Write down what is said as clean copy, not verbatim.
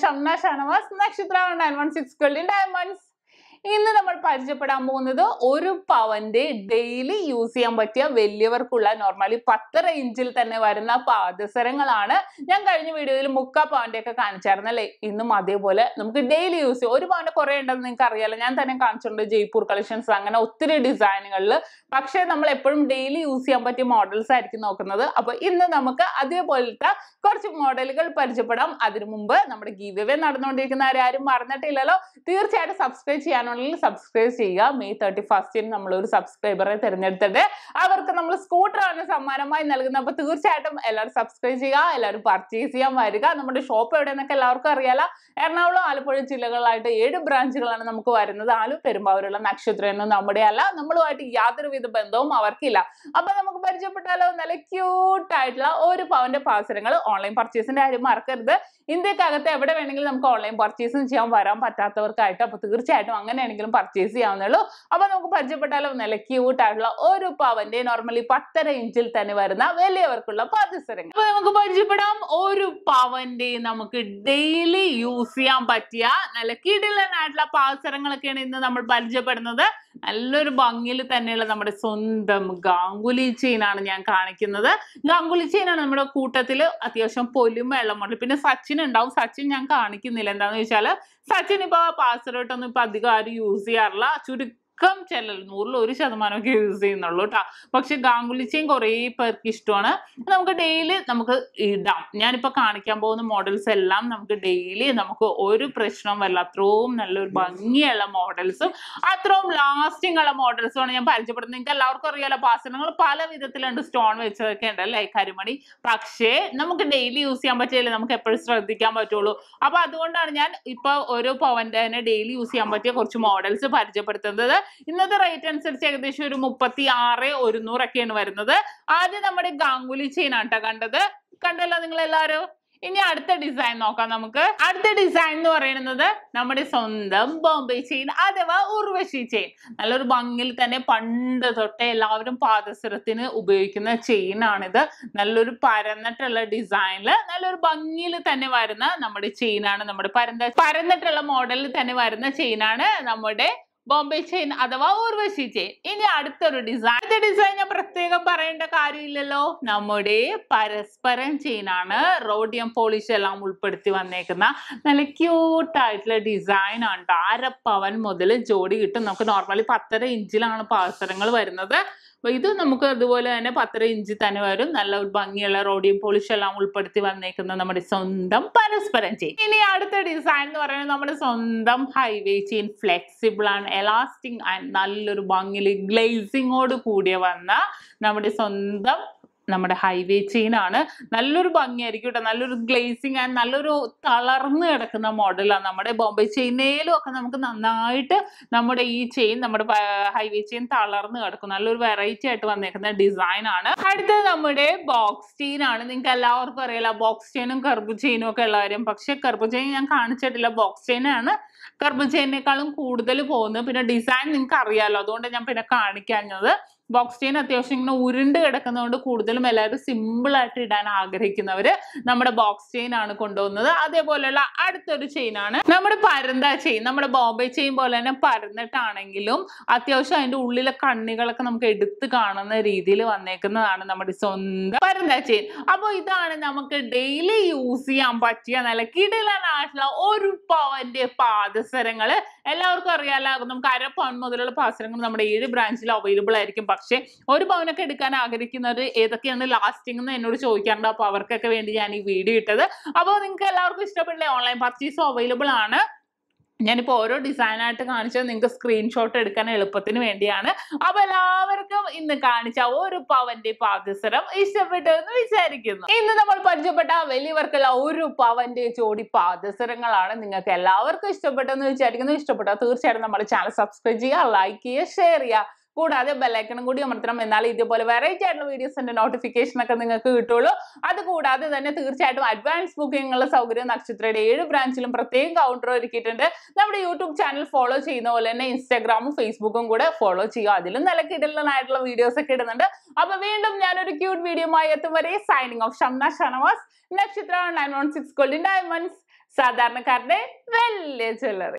ഷംന ഷാനവാസ്, നക്ഷത്ര 916 Golden Diamonds. ഇന്ന് നമ്മൾ പരിചയപ്പെടാൻ പോകുന്നത് ഒരു പവന്റെ ഡെയിലി യൂസ് ചെയ്യാൻ പറ്റിയ വലിയവർക്കുള്ള നോർമലി 10 റേഞ്ചിൽ തന്നെ വരുന്ന പാദസരങ്ങളാണ്. ഞാൻ കഴിഞ്ഞ വീഡിയോയിൽ 3/4 പവന്റെ ഒക്കെ കാണിച്ചായിരുന്നു അല്ലേ. ഇന്നും അതേപോലെ നമുക്ക് ഡെയിലി യൂസ് ചെയ്യാം. ഒരു പവന്റെ കുറെ ഉണ്ടെന്ന് നിങ്ങൾക്ക് അറിയാലോ, ഞാൻ തന്നെ കാണിച്ചിട്ടുണ്ട്. ജയ്പൂർ കളക്ഷൻസ് അങ്ങനെ ഒത്തിരി ഡിസൈനുകളിൽ. പക്ഷെ നമ്മൾ എപ്പോഴും ഡെയിലി യൂസ് ചെയ്യാൻ പറ്റിയ മോഡൽസ് ആയിരിക്കും നോക്കുന്നത്. അപ്പൊ ഇന്ന് നമുക്ക് അതേപോലത്തെ കുറച്ച് മോഡലുകൾ പരിചയപ്പെടാം. അതിനു മുമ്പ് നമ്മുടെ ഗീവ് അവേ നടന്നുകൊണ്ടിരിക്കുന്ന ആരും മറന്നിട്ടില്ലല്ലോ, തീർച്ചയായിട്ടും സബ്സ്ക്രൈബ് ചെയ്യാനുള്ള സബ്സ്ക്രൈബ് ചെയ്യുക. മെയ് 31 നമ്മൾ ഒരു സബ്സ്ക്രൈബറെ തിരഞ്ഞെടുത്തിട്ട് അവർക്ക് നമ്മൾ സ്കൂട്ടർ ആണ് സമ്മാനമായി നൽകുന്നത്. അപ്പൊ തീർച്ചയായിട്ടും എല്ലാവരും സബ്സ്ക്രൈബ് ചെയ്യുക, എല്ലാവരും പർച്ചേസ് ചെയ്യാൻ വരിക. നമ്മുടെ ഷോപ്പ് എവിടെയെന്നൊക്കെ എല്ലാവർക്കും അറിയാലോ. എറണാകുളം, ആലപ്പുഴ ജില്ലകളിലായിട്ട് 7 ബ്രാഞ്ചുകളാണ് നമുക്ക് വരുന്നത്. ആലു, പെരുമ്പാവൂരുള്ള നക്ഷത്രം എന്നും നമ്മുടെ അല്ല, നമ്മളുമായിട്ട് യാതൊരുവിധ ബന്ധവും അവർക്കില്ല. അപ്പൊ നമുക്ക് പരിചയപ്പെട്ടാലോ, നല്ല ക്യൂട്ട് ആയിട്ടുള്ള ഒരു പവന്റെ പാദസരങ്ങൾ. ഓൺലൈൻ പർച്ചേസിന്റെ കാര്യം മറക്കരുത്. ഇന്ത്യക്കകത്ത് എവിടെ വേണമെങ്കിലും നമുക്ക് ഓൺലൈൻ പർച്ചേസും ചെയ്യാൻ വരാൻ പറ്റാത്തവർക്കായിട്ട്. അപ്പൊ തീർച്ചയായിട്ടും അങ്ങനെയാണെങ്കിലും പർച്ചേസ് ചെയ്യാവുന്നുള്ളൂ. അപ്പൊ നമുക്ക് പരിചയപ്പെട്ടാലോ, നല്ല ക്യൂട്ട് ആയിട്ടുള്ള ഒരു പവന്റെ നോർമലി 10 റേഞ്ചിൽ തന്നെ വരുന്ന വലിയവർക്കുള്ള പാദസരങ്ങൾ. അപ്പൊ നമുക്ക് പരിചയപ്പെടാം. ഒരു പവന്റെ നമുക്ക് ഡെയിലി യൂസ് ചെയ്യാൻ പറ്റിയ നല്ല കിടിലനായിട്ടുള്ള പാദസരങ്ങളൊക്കെയാണ് ഇന്ന് നമ്മൾ പരിചയപ്പെടുന്നത്. നല്ലൊരു ഭംഗിയിൽ തന്നെയുള്ള നമ്മുടെ സ്വന്തം ഗാംഗുലി ചെയിൻ ആണ് ഞാൻ കാണിക്കുന്നത്. ഗാംഗുലി ചെയിൻ ആണ് നമ്മുടെ കൂട്ടത്തിൽ അത്യാവശ്യം പൊലിമയുള്ള മോഡൽ. പിന്നെ സച്ചിൻ ഉണ്ടാവും. സച്ചിൻ ഞാൻ കാണിക്കുന്നില്ല. എന്താണെന്ന് വെച്ചാൽ സച്ചിൻ ഇപ്പൊ പാസറോട്ടൊന്നും ഇപ്പൊ അധികം ആരും യൂസ് ചെയ്യാറില്ല. ചെല്ലൽ 100% ഒക്കെ യൂസ് ചെയ്യുന്നുള്ളൂ കേട്ടോ. പക്ഷെ ഗാംഗുലി ചെയിൻ കുറേ പേർക്ക് ഇഷ്ടമാണ്. നമുക്ക് ഡെയിലി നമുക്ക് ഇടാം. ഞാനിപ്പോ കാണിക്കാൻ പോകുന്ന മോഡൽസ് എല്ലാം നമുക്ക് ഡെയിലി നമുക്ക് ഒരു പ്രശ്നം വരില്ല. അത്രയും നല്ലൊരു ഭംഗിയുള്ള മോഡൽസും അത്രയും ലാസ്റ്റിംഗ് ഉള്ള മോഡൽസും ആണ് ഞാൻ പരിചയപ്പെടുന്നത്. നിങ്ങൾക്ക് എല്ലാവർക്കും അറിയാലോ, പാസരങ്ങൾ പല വിധത്തിലുണ്ട്. സ്റ്റോൺ വെച്ചതൊക്കെ ഉണ്ട് അല്ലേ, കരിമണി. പക്ഷേ നമുക്ക് ഡെയിലി യൂസ് ചെയ്യാൻ പറ്റില്ല, നമുക്ക് എപ്പോഴും ശ്രദ്ധിക്കാൻ പറ്റുള്ളൂ. അപ്പൊ അതുകൊണ്ടാണ് ഞാൻ ഇപ്പൊ ഓരോ പവന്റെ തന്നെ ഡെയിലി യൂസ് ചെയ്യാൻ പറ്റിയ കുറച്ച് മോഡൽസ് പരിചയപ്പെടുത്തുന്നത്. ഇന്നത്തെ റേറ്റ് അനുസരിച്ച് ഏകദേശം ഒരു 36,100 ഒക്കെയാണ് വരുന്നത്. ആദ്യം നമ്മുടെ ഗാംഗുലി ചെയിൻ ആട്ടോ കണ്ടല്ലോ നിങ്ങൾ എല്ലാവരും. ഇനി അടുത്ത ഡിസൈൻ നോക്കാം നമുക്ക്. അടുത്ത ഡിസൈൻ എന്ന് പറയുന്നത് നമ്മുടെ സ്വന്തം ബോംബെ ചെയിൻ അഥവാ ഉർവശി ചെയിൻ. നല്ലൊരു ഭംഗിയിൽ തന്നെ പണ്ട് തൊട്ടേ എല്ലാവരും പാദസരത്തിന് ഉപയോഗിക്കുന്ന ചെയിൻ ആണിത്. നല്ലൊരു പരന്നിട്ടുള്ള ഡിസൈനില് നല്ലൊരു ഭംഗിയിൽ തന്നെ വരുന്ന നമ്മുടെ ചെയിനാണ്. നമ്മുടെ പരന്നിട്ടുള്ള മോഡലിൽ തന്നെ വരുന്ന ചെയിനാണ് നമ്മുടെ ബോംബെ ചെയിൻ അഥവാ ഉർവശി ചെയിൻ. ഇനി അടുത്തൊരു ഡിസൈൻ. അടുത്ത ഡിസൈൻ ഞാൻ പ്രത്യേകം പറയേണ്ട കാര്യമില്ലല്ലോ, നമ്മുടെ പരസ്പരം ചെയിൻ ആണ്. റോഡിയം പോളിഷ് എല്ലാം ഉൾപ്പെടുത്തി വന്നേക്കുന്ന നല്ല ക്യൂട്ട് ആയിട്ടുള്ള ഡിസൈൻ ആണ്. 1/2 പവൻ മുതൽ ജോഡി കിട്ടും. നമുക്ക് നോർമലി 10.5 ഇഞ്ചിലാണ് പാദസരങ്ങൾ വരുന്നത്. ഇത് നമുക്ക് അതുപോലെ തന്നെ 10.5 ഇഞ്ചിൽ തന്നെ വരും. നല്ല ഒരു ഭംഗിയുള്ള റോഡിയം പോളിഷ് എല്ലാം ഉൾപ്പെടുത്തി വന്നേക്കുന്ന നമ്മുടെ സ്വന്തം പരസ്പരം ചെയിൻ. ഇനി അടുത്ത ഡിസൈൻ എന്ന് പറയുന്നത് നമ്മുടെ സ്വന്തം ഹൈവേ ചെയിൻ. ഫ്ലെക്സിബിൾ ആണ്, എലാസ്റ്റിക് ആൻഡ് നല്ലൊരു ഭംഗിയിൽ ഗ്ലേസിങ്ങോട് കൂടിയ വന്ന നമ്മുടെ സ്വന്തം നമ്മുടെ ഹൈവേ ചെയിൻ ആണ്. നല്ലൊരു ഭംഗിയായിരിക്കും കേട്ടോ. നല്ലൊരു ഗ്ലേസിങ് ആൻഡ് നല്ലൊരു തളർന്ന് കിടക്കുന്ന മോഡലാണ്. നമ്മുടെ ബോംബെ ചെയിനേലും ഒക്കെ നമുക്ക് നന്നായിട്ട് നമ്മുടെ ഈ ചെയിൻ, നമ്മുടെ ഹൈവേ ചെയിൻ തളർന്ന് കിടക്കും. നല്ലൊരു വെറൈറ്റി ആയിട്ട് വന്നേക്കുന്ന ഡിസൈൻ ആണ്. അടുത്തത് നമ്മുടെ ബോക്സ് ചെയിൻ ആണ്. നിങ്ങൾക്ക് എല്ലാവർക്കും അറിയാലോ ബോക്സ് ചെയിനും കർബ് ചെയിനും ഒക്കെ ഉള്ള കാര്യം. പക്ഷെ കർബ് ചെയിൻ ഞാൻ കാണിച്ചിട്ടില്ല. ബോക്സ് ചെയിൻ ആണ് കർബ് ചെയിനേക്കാളും കൂടുതൽ പോകുന്നത്. പിന്നെ ഡിസൈൻ നിങ്ങൾക്ക് അറിയാലോ, അതുകൊണ്ട് ഞാൻ പിന്നെ കാണിക്കാഞ്ഞത്. ബോക്സ് ചെയിൻ അത്യാവശ്യം ഇങ്ങനെ ഉരുണ്ട് കിടക്കുന്നതുകൊണ്ട് കൂടുതലും എല്ലാവരും സിമ്പിൾ ആയിട്ട് ഇടാൻ ആഗ്രഹിക്കുന്നവര് നമ്മുടെ ബോക്സ് ചെയിൻ ആണ് കൊണ്ടുപോകുന്നത്. അതേപോലെയുള്ള അടുത്തൊരു ചെയിൻ ആണ് നമ്മുടെ പരന്ത ചെയിൻ. നമ്മുടെ ബോംബെ ചെയിൻ പോലെ തന്നെ പരന്നിട്ടാണെങ്കിലും അത്യാവശ്യം അതിന്റെ ഉള്ളിലെ കണ്ണികളൊക്കെ നമുക്ക് എടുത്ത് കാണുന്ന രീതിയിൽ വന്നേക്കുന്നതാണ് നമ്മുടെ സ്വന്തം പരന്ത ചെയിൻ. അപ്പൊ ഇതാണ് നമുക്ക് ഡെയിലി യൂസ് ചെയ്യാൻ പറ്റിയ നല്ല കിടിലനായിട്ടുള്ള ഒരു പവന്റെ പാദസരങ്ങള്. എല്ലാവർക്കും അറിയാലോ, നമുക്ക് 1/2 പവൻ മുതലുള്ള പാദസരങ്ങൾ നമ്മുടെ 7 ബ്രാഞ്ചിൽ അവൈലബിൾ ആയിരിക്കും. പക്ഷെ ഒരു പവനൊക്കെ എടുക്കാൻ ആഗ്രഹിക്കുന്നവർ ഏതൊക്കെയാണ് ലാസ്റ്റിംഗ് എന്ന് എന്നോട് ചോദിക്കാറുണ്ട്. അപ്പൊ അവർക്കൊക്കെ വേണ്ടി ഞാൻ ഈ വീഡിയോ ഇട്ടത്. അപ്പോൾ നിങ്ങൾക്ക് എല്ലാവർക്കും ഇഷ്ടപ്പെട്ടില്ലേ? ഓൺലൈൻ പർച്ചേസും അവൈലബിൾ ആണ്. ഞാനിപ്പോൾ ഓരോ ഡിസൈനായിട്ട് കാണിച്ചത് നിങ്ങൾക്ക് സ്ക്രീൻഷോട്ട് എടുക്കാൻ എളുപ്പത്തിന് വേണ്ടിയാണ്. അപ്പൊ എല്ലാവർക്കും ഇന്ന് കാണിച്ച ഒരു പവന്റെ പാദസരം ഇഷ്ടപ്പെട്ടു എന്ന് വിചാരിക്കുന്നു. ഇന്ന് നമ്മൾ പരിചയപ്പെട്ട വലിയവർക്കുള്ള ഒരു പവന്റെ ജോഡി പാദസരങ്ങളാണ്. നിങ്ങൾക്ക് എല്ലാവർക്കും ഇഷ്ടപ്പെട്ടെന്ന് വിചാരിക്കുന്നു. ഇഷ്ടപ്പെട്ടാൽ തീർച്ചയായിട്ടും നമ്മുടെ ചാനൽ സബ്സ്ക്രൈബ് ചെയ്യുക, ലൈക്ക് ചെയ്യുക, ഷെയർ ചെയ്യുക. കൂടാതെ ബെല്ലൈക്കണും കൂടി അമർത്തണം. എന്നാലും ഇതുപോലെ വെറൈറ്റി ആയിട്ടുള്ള വീഡിയോസിന്റെ നോട്ടിഫിക്കേഷൻ ഒക്കെ നിങ്ങൾക്ക് കിട്ടുള്ളൂ. അത് കൂടാതെ തന്നെ തീർച്ചയായിട്ടും അഡ്വാൻസ് ബുക്കിംഗുള്ള സൗകര്യം നക്ഷത്രയുടെ 7 ബ്രാഞ്ചിലും പ്രത്യേകം കൗണ്ടർ ഒരുക്കിയിട്ടുണ്ട്. നമ്മുടെ യൂട്യൂബ് ചാനൽ ഫോളോ ചെയ്യുന്ന പോലെ തന്നെ ഇൻസ്റ്റാഗ്രാമും ഫേസ്ബുക്കും കൂടെ ഫോളോ ചെയ്യുക. അതിലും നല്ല കിടലനായിട്ടുള്ള വീഡിയോസ് ഒക്കെ ഇടുന്നുണ്ട്. അപ്പൊ വീണ്ടും ഞാനൊരു ക്യൂട്ട് വീഡിയോ ആയി എത്തും വരെ സൈനിങ് ഓഫ് ഷംന ഷാനവാസ്, നക്ഷത്ര 916 Golden Diamonds. സാധാരണക്കാരുടെ വലിയ ജ്വല്ലറി.